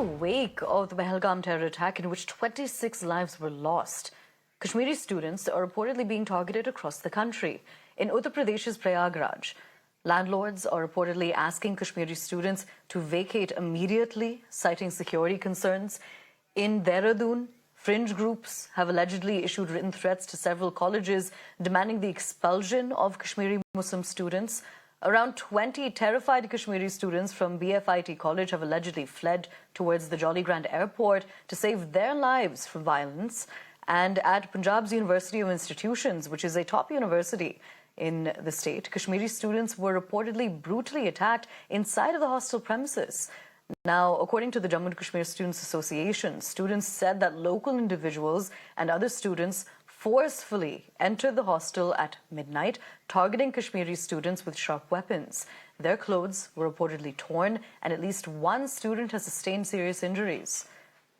wake of the Pahalgam terror attack in which 26 lives were lost, Kashmiri students are reportedly being targeted across the country. In Uttar Pradesh's Prayagraj, landlords are reportedly asking Kashmiri students to vacate immediately, citing security concerns. In Dehradun, fringe groups have allegedly issued written threats to several colleges demanding the expulsion of Kashmiri Muslim students. Around 20 terrified Kashmiri students from BFIT College have allegedly fled towards the Jolly Grant airport to save their lives from violence. And at Punjab's University of Institutions, which is a top university in the state, Kashmiri students were reportedly brutally attacked inside of the hostel premises. Now, according to the Jammu and Kashmir Students Association, students said that local individuals and other students forcefully entered the hostel at midnight, targeting Kashmiri students with sharp weapons. Their clothes were reportedly torn, and at least one student has sustained serious injuries.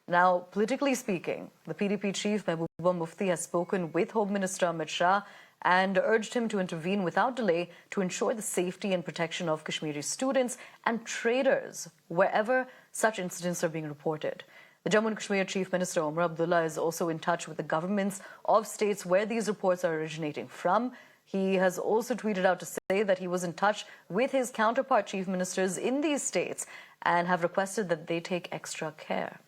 Now, politically speaking, the PDP chief Mehbooba Mufti has spoken with Home Minister Amit Shah and urged him to intervene without delay to ensure the safety and protection of Kashmiri students and traders wherever such incidents are being reported. The Jammu and Kashmir Chief Minister Omar Abdullah is also in touch with the governments of states where these reports are originating from. He has also tweeted out to say that he was in touch with his counterpart chief ministers in these states and have requested that they take extra care.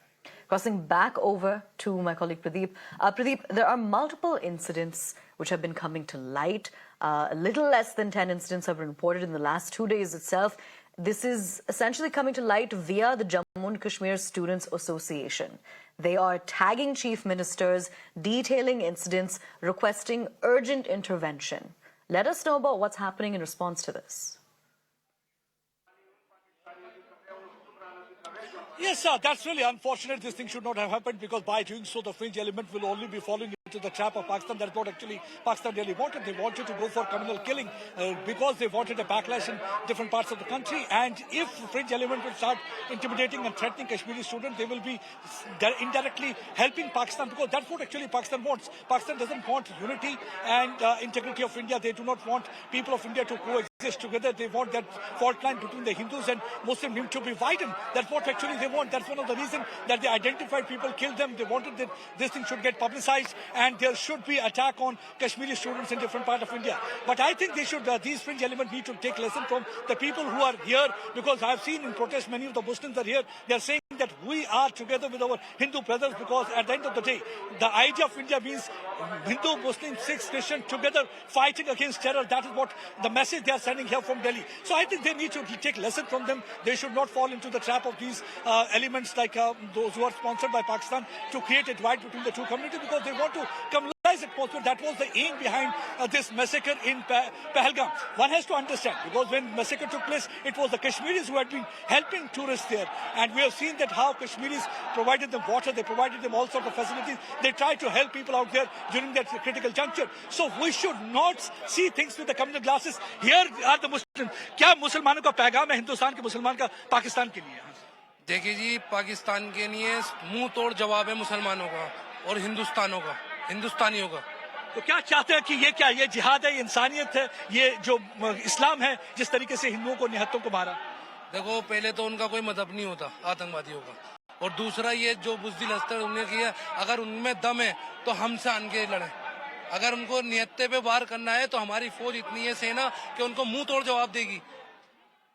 Crossing back over to my colleague Pradeep. Pradeep, there are multiple incidents which have been coming to light. A little less than 10 incidents have been reported in the last 2 days itself. This is essentially coming to light via the Jammu and Kashmir Students Association. They are tagging chief ministers, detailing incidents, requesting urgent intervention. Let us know about what's happening in response to this. Yes, sir, that's really unfortunate. This thing should not have happened, because by doing so, the fringe element will only be falling into the trap of Pakistan. That's what actually Pakistan really wanted. They wanted to go for communal killing because they wanted a backlash in different parts of the country. And if fringe element will start intimidating and threatening Kashmiri students, they will be indirectly helping Pakistan, because that's what actually Pakistan wants. Pakistan doesn't want unity and integrity of India. They do not want people of India to coexist together. They want that fault line between the Hindus and Muslims to be widened. That's what actually they want. That's one of the reasons that they identified people, killed them. They wanted that this thing should get publicized and there should be attack on Kashmiri students in different parts of India. But I think they should, these fringe elements need to take lesson from the people who are here, because I've seen in protest many of the Muslims are here. They're saying that we are together with our Hindu brothers, because at the end of the day, the idea of India means Hindu, Muslim, Sikhs, Christian together fighting against terror. That is what the message they are sending here from Delhi. So I think they need to take lesson from them. They should not fall into the trap of these elements like those who are sponsored by Pakistan to create a divide between the two communities, because they want to communalize atmosphere. That was the aim behind this massacre in Pahalgam. One has to understand, because when massacre took place, it was the Kashmiris who had been helping tourists there, and we have seen that how Kashmiris provided them water, they provided them all sorts of facilities. They tried to help people out there during that critical juncture. So we should not see things with the communal glasses. Here are the Muslims. क्या मुसलमानों का पैगाम है हिंदुस्तान के मुसलमान का पाकिस्तान के लिए? देखिए जी, पाकिस्तान के लिए मुंह तोड़ जवाब है मुसलमानों का और हिंदुस्तानियों का। तो क्या चाहते हैं कि ये क्या, ये जिहाद है, ये इंसानियत है, ये जो इस्लाम है जिस तरीके से हिंदुओं को, निहत्तों को मारा? देखो, पहले तो उनका कोई मजहब नहीं होता आतंकवादियों का, और दूसरा ये जो बुज़दिल अस्तर उन्होंने किया, अगर उनमें दम है तो हमसे आन के लड़े। अगर उनको निहत्ते पे वार करना है तो हमारी फौज इतनी है, सेना, कि उनको मुंह तोड़ जवाब देगी।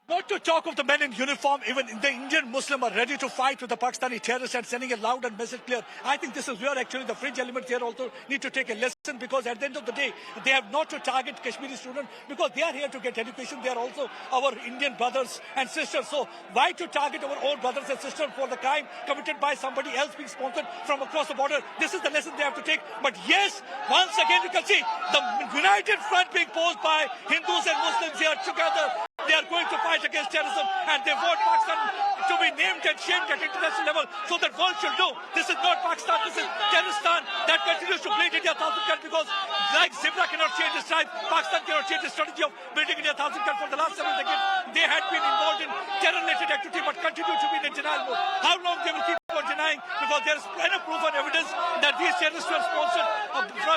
Not to talk of the men in uniform, even the Indian Muslim are ready to fight with the Pakistani terrorists and sending a loud and message clear. I think this is where actually the fringe elements here also need to take a lesson, because at the end of the day, they have not to target Kashmiri students, because they are here to get education. They are also our Indian brothers and sisters. So why to target our own brothers and sisters for the crime committed by somebody else being sponsored from across the border? This is the lesson they have to take. But yes, once again you can see the united front being posed by Hindus and Muslims here together. They are going to fight against terrorism, and they want Pakistan to be named and shamed at international level, so that world should know this is not Pakistan, this is Terroristan that continues to bleed India thousand cut, because like Zebra cannot change its tribe, Pakistan cannot change the strategy of building India thousand cut. For the last several decades, they had been involved in terror-related activity but continue to be in denial mode. How long they will keep on denying because there is plenty of proof and evidence that these terrorists were sponsored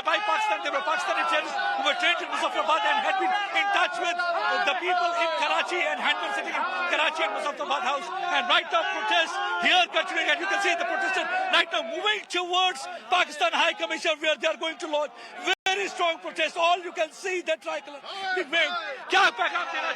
by Pakistan. They were Pakistani terrorists who were trained in Muzaffarabad and had been in touch with the people in Karachi and had been sitting in Karachi and Muzaffarabad house. And right now protests here continuing, and you can see the protesters right now moving towards Pakistan High Commission where they are going to launch very strong protest. All you can see the tricolor being waved. Kya पैगाम देना